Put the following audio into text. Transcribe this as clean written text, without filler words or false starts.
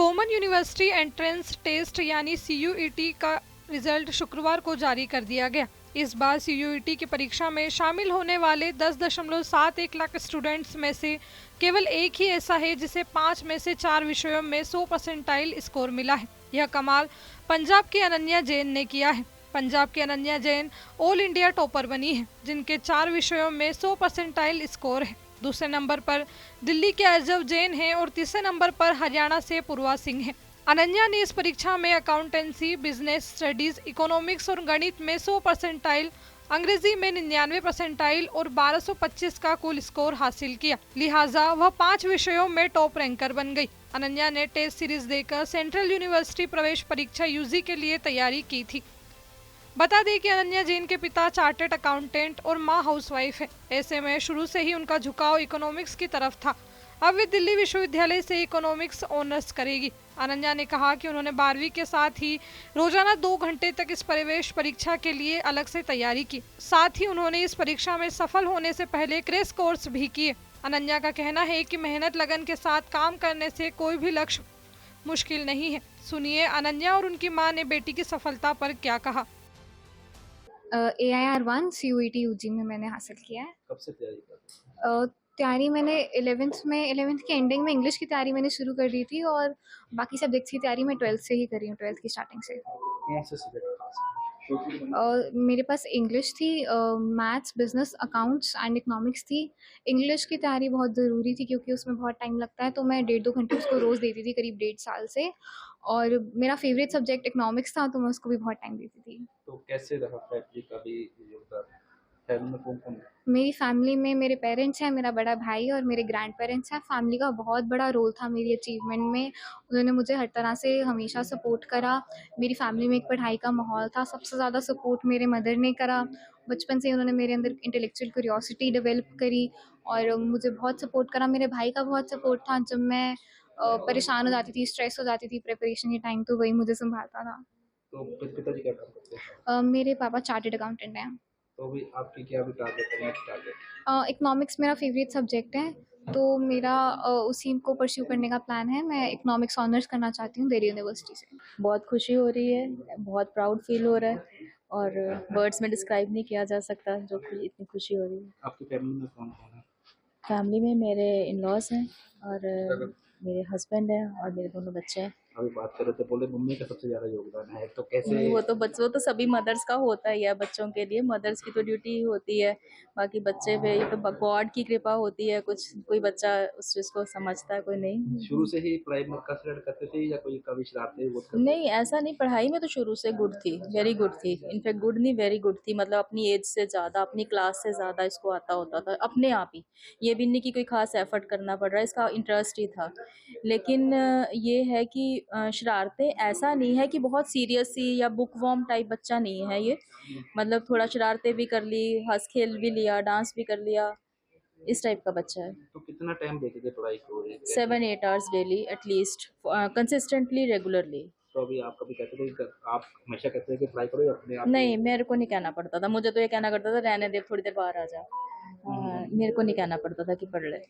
Common university entrance test यानी CUET का result शुक्रवार को जारी कर दिया गया। इस बार सीयूईटी की परीक्षा में शामिल होने वाले 10.71 लाख स्टूडेंट्स में से केवल एक ही ऐसा है जिसे 5 में से 4 विषयों में 100 परसेंटाइल स्कोर मिला है। यह कमाल पंजाब की अनन्या जैन ने किया है। पंजाब की Ananya Jain all India topper बनी है, जिनके 4 विषयों में 100 परसेंटाइल स्कोर है। दूसरे नंबर पर दिल्ली के अर्जव जैन हैं और तीसरे नंबर पर हरियाणा से पूर्वा सिंह हैं। अनन्या ने इस परीक्षा में अकाउंटेंसी, बिजनेस स्टडीज, इकोनॉमिक्स और गणित में 100 परसेंटाइल, अंग्रेजी में 99 परसेंटाइल और 1225 का कुल स्कोर हासिल किया। लिहाजा वह 5 विषयों में टॉप रैंकर बन गई। अनन्या ने टेस्ट सीरीज देकर सेंट्रल यूनिवर्सिटी प्रवेश परीक्षा यूजी के लिए तैयारी की थी। बता दें कि अनन्या जैन के पिता चार्टर्ड अकाउंटेंट और मां हाउसवाइफ है। ऐसे में शुरू से ही उनका झुकाव इकोनॉमिक्स की तरफ था। अब वे दिल्ली विश्वविद्यालय से इकोनॉमिक्स ऑनर्स करेगी। अनन्या ने कहा कि उन्होंने 12वीं के साथ ही रोजाना 2 घंटे तक इस प्रवेश परीक्षा के लिए अलग से तैयारी की। साथ ही उन्होंने इस परीक्षा में सफल होने से पहले क्रैश कोर्स भी किए। अनन्या का कहना है कि मेहनत लगन के साथ काम करने से कोई भी लक्ष्य मुश्किल नहीं है। सुनिए अनन्या और उनकी मां ने बेटी की सफलता पर क्या कहा। AIR-1 CUET UG में मैंने हासिल किया है। कब से तैयारी कर रहे हैं? तैयारी मैंने 11th के एंडिंग में इंग्लिश की तैयारी मैंने शुरू कर दी थी और बाकी सब्जेक्ट्स की तैयारी मैं 12th से ही कर रही हूँ, 12th की स्टार्टिंग से। कौन से सब्जेक्ट खास हैं? मेरे पास इंग्लिश थी, maths, business, accounts and economics थी। इंग्लिश की तैयारी बहुत ज़रूरी थी क्योंकि उसमें बहुत टाइम लगता है, तो मैं 1.5-2 घंटे उसको रोज़ देती थी करीब 1.5 साल से। और मेरा फेवरेट सब्जेक्ट इकोनॉमिक्स था, तो मैं उसको भी बहुत टाइम देती थी। तो कैसे रहा फैमिली का भी योगदान? फैमिली में कौन-कौन है? मेरी फैमिली में मेरे पेरेंट्स हैं, मेरा बड़ा भाई और मेरे ग्रैंड पेरेंट्स हैं। फैमिली का बहुत बड़ा रोल था मेरी अचीवमेंट में। उन्होंने मुझे हर तरह से हमेशा सपोर्ट करा। मेरी फैमिली में एक पढ़ाई का माहौल था। सबसे ज़्यादा सपोर्ट मेरे मदर ने करा। बचपन से उन्होंने मेरे अंदर इंटेलेक्चुअल क्यूरियोसिटी डेवलप करी और मुझे बहुत सपोर्ट करा। मेरे भाई का बहुत सपोर्ट था। जब मैं परेशान हो जाती थी, स्ट्रेस हो जाती थी प्रिपरेशन के टाइम, तो वही मुझे सँभालता था। तो पिताजी क्या काम करते हैं? मेरे पापा चार्टर्ड अकाउंटेंट हैं। तो अभी आपकी क्या अभी टारगेट है, नेक्स्ट टारगेट? इकोनॉमिक्स मेरा फेवरेट सब्जेक्ट है, तो मेरा उसी को परस्यू करने का प्लान है। मैं इकोनॉमिक्स ऑनर्स करना चाहती हूँ दिल्ली यूनिवर्सिटी से। बहुत खुशी हो रही है, बहुत प्राउड फील हो रहा है और वर्ड्स में डिस्क्राइब नहीं किया जा सकता जो इतनी खुशी हो रही है। आपकी फैमिली में कौन-कौन है? फैमिली में मेरे इन-लॉज़ हैं और मेरे हस्बैंड हैं और मेरे दोनों बच्चे हैं। अभी बात कर रहे थे, बोले मम्मी का सबसे ज़्यादा योगदान है, तो कैसे? वो तो सभी मदर्स का होता ही है। बच्चों के लिए मदर्स की तो ड्यूटी ही होती है, बाकी बच्चे पे ये तो गॉड की कृपा होती है। कुछ कोई बच्चा उस चीज़ को समझता है, कोई नहीं। शुरू से ही पढ़ाई में कसरत करते थे या कोई कभी शरारतें भी बहुत करते थे? नहीं, ऐसा नहीं, पढ़ाई में तो शुरू से गुड थी, वेरी गुड थी। इनफैक्ट गुड नहीं, वेरी गुड थी। मतलब अपनी एज से ज़्यादा, अपनी क्लास से ज़्यादा इसको आता होता था अपने आप ही। ये भी नहीं कि कोई खास एफर्ट करना पड़ रहा है, इसका इंटरेस्ट ही था। लेकिन ये है कि शरारतें ऐसा नहीं है कि बहुत सीरियस सी या बुकवर्म टाइप बच्चा नहीं है ये। मतलब थोड़ा शरारतें भी कर ली, हँस खेल भी लिया, डांस भी कर लिया, इस टाइप का बच्चा है। तो कितना टाइम देते थे पढ़ाई को? 7-8 hours daily at least, consistently, regularly. तो अभी आप कभी कहते थे कि आप हमेशा कहते थे कि पढ़ाई करो या अपने आप नहीं, मेरे को नहीं कहना पड़ता था। मुझे तो ये कहना करता था रहने दे, थोड़ी देर बाहर आ जा। मेरे को नहीं कहना पड़ता था कि पढ़ ले।